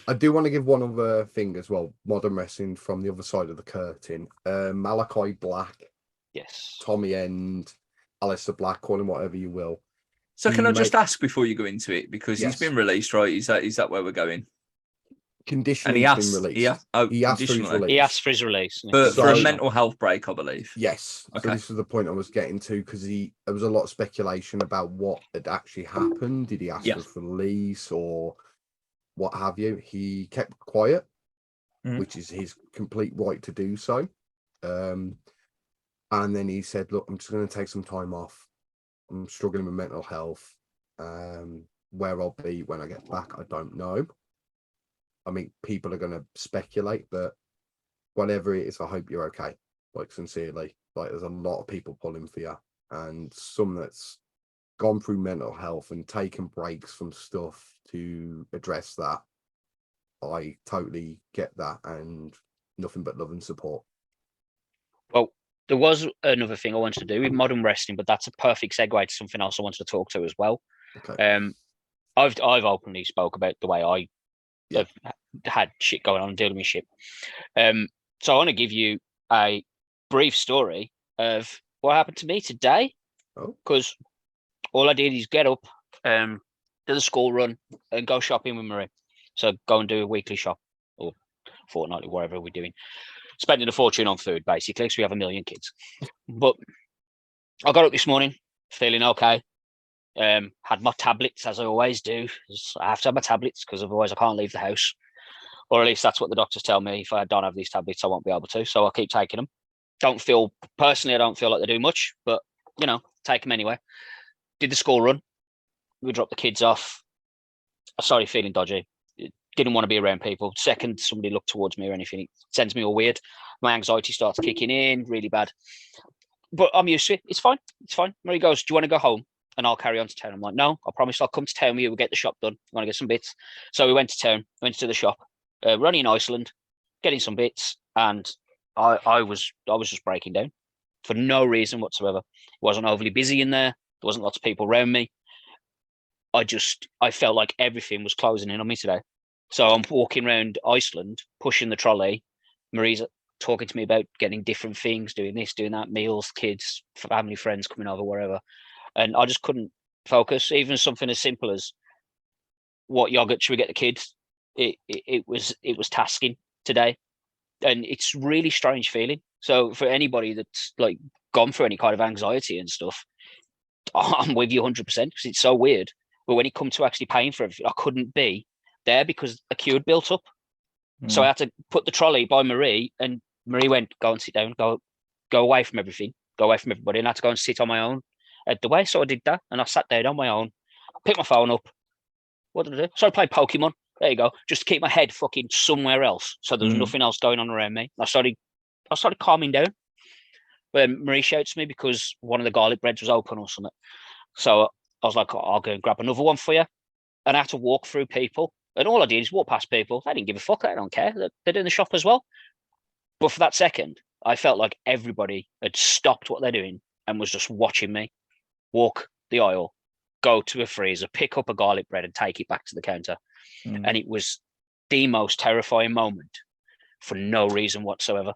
I do want to give one other thing as well. Modern wrestling from the other side of the curtain. Malachi Black, Yes. Tommy End, Alistair Black, call him whatever you will. So can I just ask before you go into it, because he's been released, right? Is that where we're going? Conditionally, he's been released. He asked for his release. He asked for his release. For a mental health break, I believe. Yes. Okay. So this is the point I was getting to, because there was a lot of speculation about what had actually happened. Did he ask for release or what have you? He kept quiet, which is his complete right to do so. And then he said, look, I'm just going to take some time off. I'm struggling with mental health. Where I'll be when I get back, I don't know. I mean, people are going to speculate, but whatever it is, I hope you're okay. Like, sincerely. Like, there's a lot of people pulling for you, and some that's gone through mental health and taken breaks from stuff to address that. I totally get that, and nothing but love and support. Well, there was another thing I wanted to do with modern wrestling, but that's a perfect segue to something else I wanted to talk to as well. Okay. I've openly spoke about the way I have had shit going on and dealing with shit. So I want to give you a brief story of what happened to me today. Because all I did is get up, do the school run, and go shopping with Marie. So go and do a weekly shop or fortnightly, whatever we're doing. Spending a fortune on food, basically, because we have 1 million kids. But I got up this morning feeling okay. Had my tablets, as I always do. I have to have my tablets because otherwise I can't leave the house. Or at least that's what the doctors tell me. If I don't have these tablets, I won't be able to. So I keep taking them. I don't feel like they do much, but, take them anyway. Did the school run. We dropped the kids off. I started feeling dodgy. Didn't want to be around people. Second, somebody looked towards me or anything, it sends me all weird. My anxiety starts kicking in really bad. But I'm used to it. It's fine. Marie goes, do you want to go home? And I'll carry on to town. I'm like, no, I promise I'll come to town with you. We'll get the shop done. I want to get some bits. So we went to town, went to the shop. We're only in Iceland, getting some bits. And I was just breaking down for no reason whatsoever. It wasn't overly busy in there. There wasn't lots of people around me. I felt like everything was closing in on me today. So I'm walking around Iceland, pushing the trolley. Marie's talking to me about getting different things, doing this, doing that, meals, kids, family, friends coming over, wherever. And I just couldn't focus. Even something as simple as what yogurt should we get the kids? It was tasking today. And it's really strange feeling. So for anybody that's like gone through any kind of anxiety and stuff, I'm with you 100% because it's so weird. But when it comes to actually paying for everything, I couldn't be there because a queue had built up. So I had to put the trolley by Marie, and Marie went, go and sit down, go away from everything, go away from everybody, and I had to go and sit on my own at the way. So I did that, and I sat down on my own, picked my phone up. What did I do? So I played Pokemon. There you go. Just to keep my head fucking somewhere else. So there was nothing else going on around me. I started calming down. When Marie shouts me because one of the garlic breads was open or something. So I was like, I'll go and grab another one for you. And I had to walk through people. And all I did is walk past people. I didn't give a fuck. I don't care. They're doing the shop as well. But for that second, I felt like everybody had stopped what they're doing and was just watching me walk the aisle, go to a freezer, pick up a garlic bread and take it back to the counter. And it was the most terrifying moment for no reason whatsoever.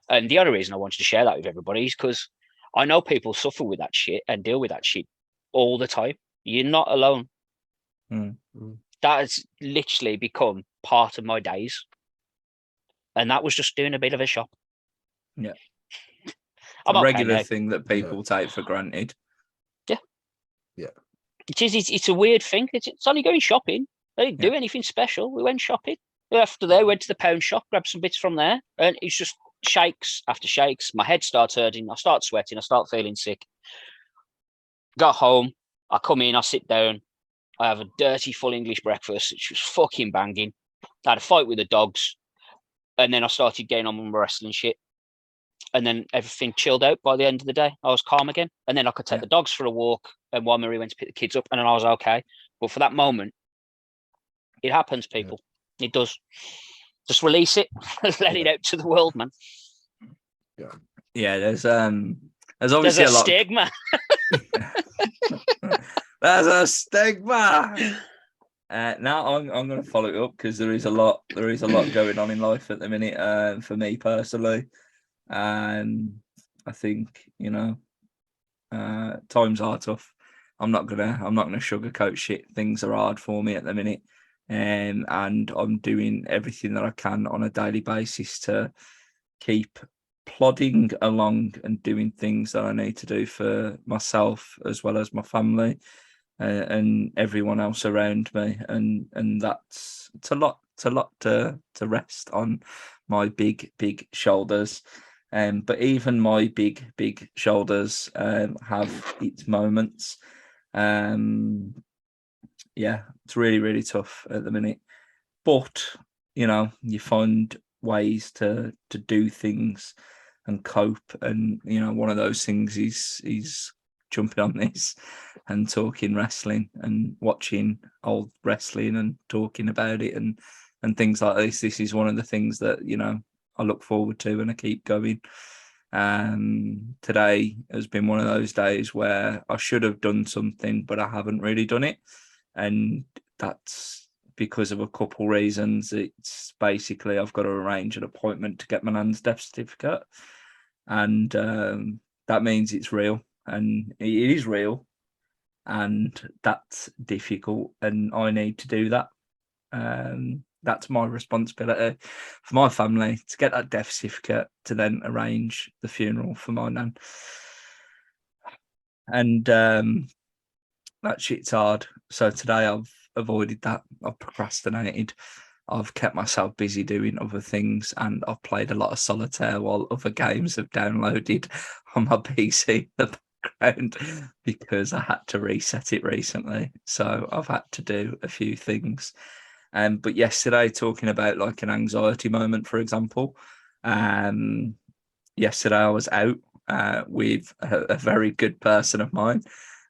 And the other reason I wanted to share that with everybody is because I know people suffer with that shit and deal with that shit all the time. You're not alone. That has literally become part of my days. And that was just doing a bit of a shop. Yeah. A regular thing that people take for granted. Yeah. It's a weird thing. It's only going shopping. I didn't do anything special. We went shopping. After there, went to the pound shop, grabbed some bits from there. And it's just shakes after shakes. My head starts hurting. I start sweating. I start feeling sick. Got home. I come in. I sit down. I have a dirty full English breakfast, which was fucking banging. I had a fight with the dogs. And then I started getting on with my wrestling shit. And then everything chilled out by the end of the day. I was calm again. And then I could take the dogs for a walk. And while Marie went to pick the kids up, and then I was okay. But for that moment, it happens, people. It does. Just release it. Let it out to the world, man. Yeah, there's obviously a stigma. There's a stigma. Now I'm going to follow it up because there is a lot going on in life at the minute. For me personally, and I think times are tough. I'm not gonna sugarcoat shit. Things are hard for me at the minute, and I'm doing everything that I can on a daily basis to keep plodding along and doing things that I need to do for myself as well as my family and everyone else around me, and it's a lot to rest on my big shoulders. But even my big shoulders have its moments. Yeah, it's really tough at the minute. But you find ways to do things and cope. And one of those things is jumping on this and talking wrestling and watching old wrestling and talking about it and things like this. This is one of the things that I look forward to and I keep going. Today has been one of those days where I should have done something, but I haven't really done it. And that's because of a couple reasons. It's basically I've got to arrange an appointment to get my nan's death certificate. And that means it's real. And it is real. And that's difficult. And I need to do that. That's my responsibility for my family to get that death certificate to then arrange the funeral for my nan. And that shit's hard. So today I've avoided that. I've procrastinated. I've kept myself busy doing other things, and I've played a lot of solitaire while other games have downloaded on my PC in the background because I had to reset it recently. So I've had to do a few things. But yesterday, talking about like an anxiety moment, for example, yesterday I was out with a very good person of mine,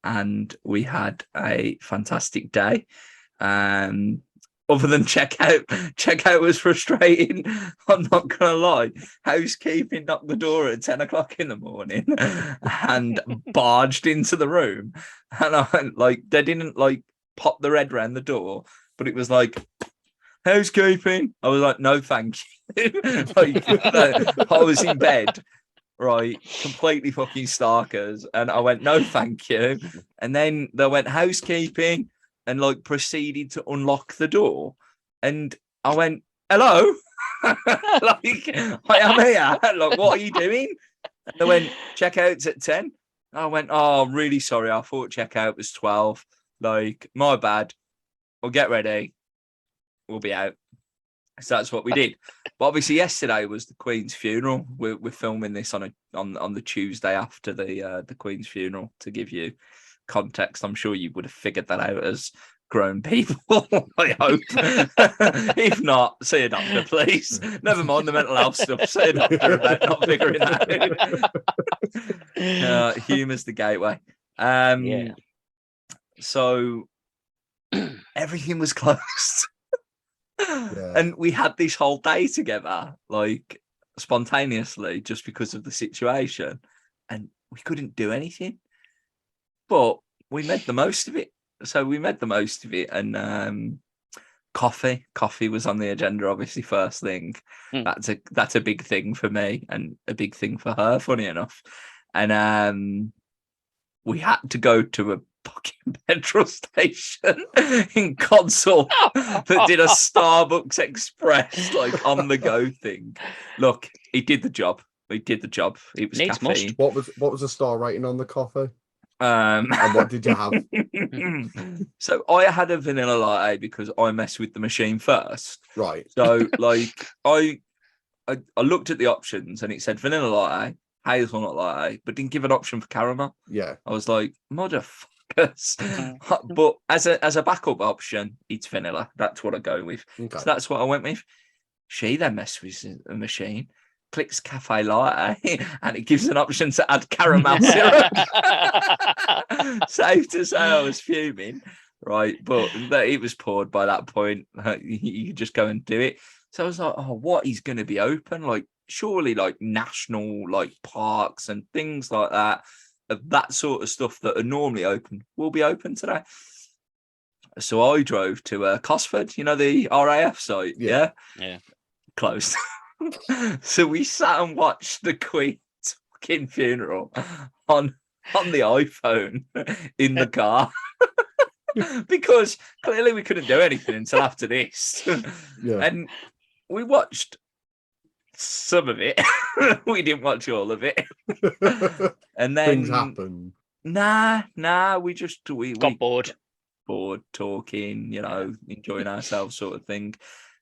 and we had a fantastic day. Other than checkout was frustrating. I'm not gonna lie. Housekeeping knocked the door at 10 o'clock in the morning and barged into the room, and they didn't pop the red round the door, but it was like, housekeeping. I was like, no, thank you. I was in bed, right, completely fucking starkers, and I went, no, thank you. And then they went, housekeeping, and proceeded to unlock the door, and I went, hello. I am here. What are you doing? And they went, checkout's at 10. I went, oh, I'm really sorry. I thought checkout was 12. My bad. We'll get ready. We'll be out. So that's what we did. But obviously yesterday was the Queen's funeral. We're filming this on the Tuesday after the Queen's funeral, to give you context. I'm sure you would have figured that out as grown people. I hope. If not, see a doctor, please. Never mind the mental health stuff. See a doctor about not figuring that out. Humour's the gateway. Yeah. So everything was closed. Yeah. And we had this whole day together, spontaneously, just because of the situation, and we couldn't do anything. But we made the most of it. So we made the most of it, and coffee was on the agenda, obviously, first thing. That's a big thing for me and a big thing for her, funny enough. And we had to go to a fucking petrol station in Console that did a Starbucks Express on the go thing. Look, he did the job. It was Needs caffeine. must. What was the star rating on the coffee? And what did you have? So I had a vanilla latte because I messed with the machine first. Right. So I looked at the options and it said vanilla latte, hazelnut latte, but didn't give an option for caramel. Yeah. I was like, motherfuckers. But as a backup option, it's vanilla. That's what I go with. Okay. So that's what I went with. She then messed with the machine, clicks cafe latte, and it gives an option to add caramel syrup. Safe to say I was fuming, right? But it was poured by that point. You could just go and do it. So I was like, oh, what is going to be open? Surely national parks and things like that, of that sort of stuff that are normally open, will be open today. So I drove to Cosford, you know, the RAF site. Yeah. Closed. So we sat and watched the Queen's fucking funeral on the iPhone in the car. Because clearly we couldn't do anything until after this. And we watched some of it. We didn't watch all of it. And then things happen. Nah, we got bored talking, you know, enjoying ourselves sort of thing.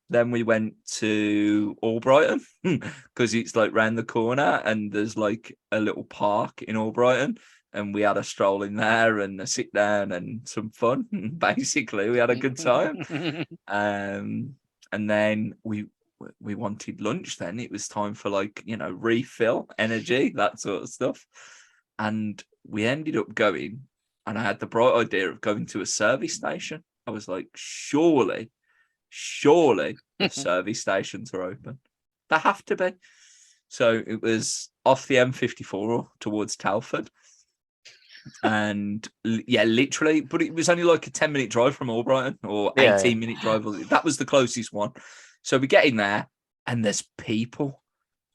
Then we went to Albrighton because it's like round the corner and there's like a little park in Albrighton. And we had a stroll in there and a sit down and some fun. Basically, we had a good time. And then we wanted lunch. Then it was time for, like, you know, refill energy, that sort of stuff. And we ended up going, and I had the bright idea of going to a service station. I was like, surely the service stations are open. They have to be. So it was off the M54 towards Telford. And yeah, literally, but it was only like a 10-minute drive from Albrighton, or 18-minute drive. That was the closest one. So we get in there and there's people.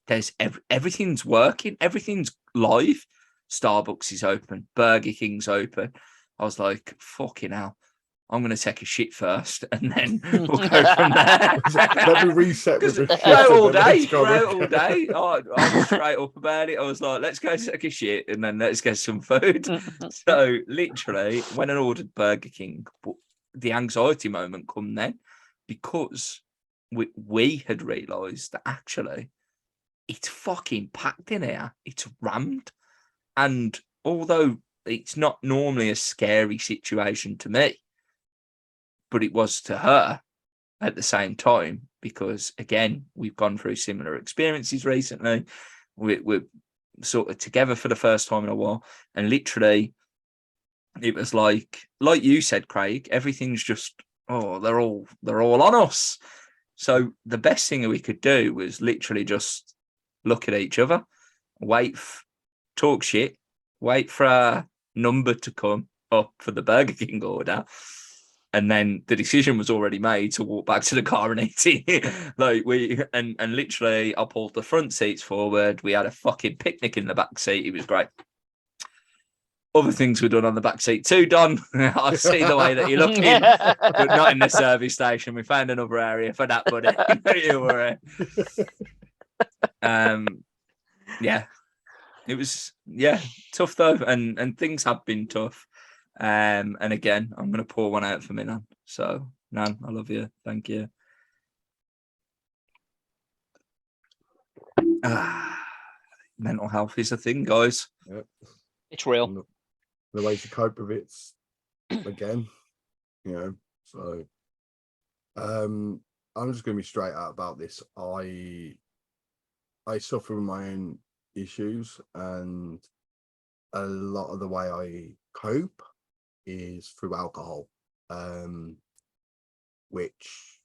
There's everything's working. Everything's live. Starbucks is open. Burger King's open. I was like, fucking hell. I'm going to take a shit first, and then we'll go from there. Let me reset with the shit. All day. I was straight up about it. I was like, let's go take a shit, and then let's get some food. So literally, when I ordered Burger King, the anxiety moment come then, because we had realised that actually it's fucking packed in here. It's rammed. And although it's not normally a scary situation to me, but it was to her at the same time, because again, we've gone through similar experiences recently. We're sort of together for the first time in a while, and literally it was like you said, Craig, everything's just, they're all on us. So the best thing we could do was literally just look at each other, talk shit, wait for a number to come up for the Burger King order. And then the decision was already made to walk back to the car and eat it. And literally, I pulled the front seats forward. We had a fucking picnic in the back seat. It was great. Other things were done on the back seat too, Don. I see the way that you're looking, but not in the service station. We found another area for that, buddy. Don't you worry. Yeah, it was tough though, and things have been tough. And again, I'm going to pour one out for me, Nan. So, Nan, I love you. Thank you. Mental health is a thing, guys. Yep. It's real. The way to cope with it's again, you know. So, I'm just going to be straight out about this. I suffer with my own issues, and a lot of the way I cope is through alcohol, which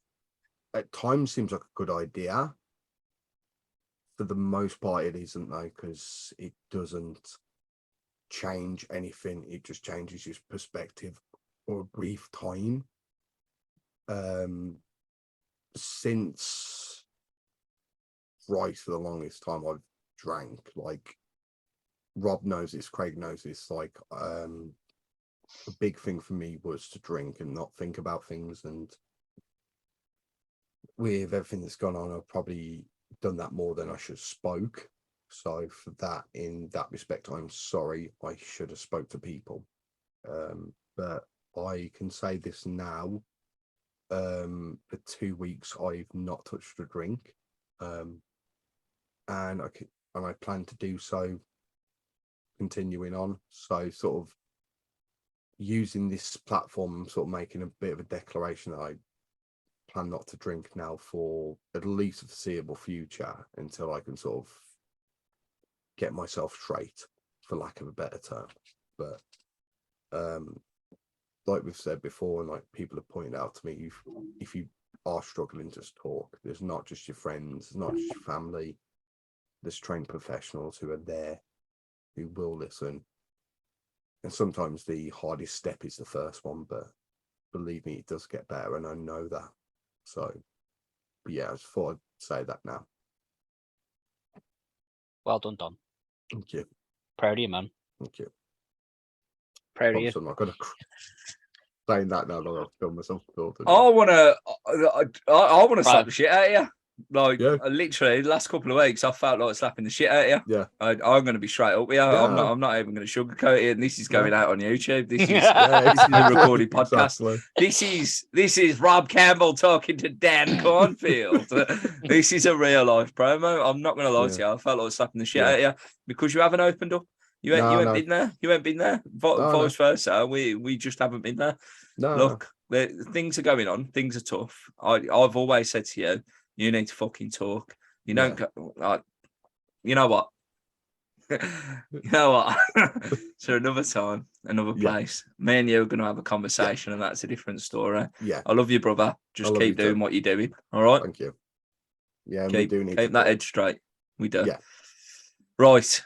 at times seems like a good idea. For the most part, it isn't, though, because it doesn't change anything. It just changes your perspective for a brief time. Since right for the longest time, I've drank. Like, Rob knows this, Craig knows this. Like, a big thing for me was to drink and not think about things. And with everything that's gone on, I've probably done that more than I should have spoke. So for that, in that respect, I'm sorry. I should have spoke to people. But I can say this now. For 2 weeks, I've not touched a drink. And I plan to do so continuing on. So sort of using this platform, sort of making a bit of a declaration that I plan not to drink now for at least the foreseeable future, until I can sort of get myself straight, for lack of a better term. But like we've said before, and like people have pointed out to me, if you are struggling, just talk. There's not just your friends, there's not just your family. There's trained professionals who are there, who will listen. And sometimes the hardest step is the first one, but believe me, it does get better, and I know that. So, but yeah, I just thought I'd say that now. Well done, Don. Thank you. Proud of you, man. Thank you. Proud of you. I'm not gonna saying that now. I'm gonna film myself. I wanna slap the shit out of you. Like Yeah. literally, the last couple of weeks, I felt like slapping the shit out of you. Yeah. I'm going to be straight up with you. Yeah. I'm not even going to sugarcoat it. And this is going out on YouTube. This is Yeah, this is a recorded podcast. Exactly. This is Rob Campbell talking to Dan Cornfield. This is a real life promo. I'm not going to lie to you. I felt like slapping the shit out of you because you haven't opened up. You ain't been there. You ain't been there. Vice versa. We just haven't been there. Look, things are going on. Things are tough. I've always said to you, you need to fucking talk. You don't go, like, you know what? You know what? So another time, another place. Me and you are going to have a conversation, and that's a different story. Yeah. I love you, brother. Just keep doing what you're doing. All right. Thank you. Yeah, keep that edge straight. We do. Yeah. Right.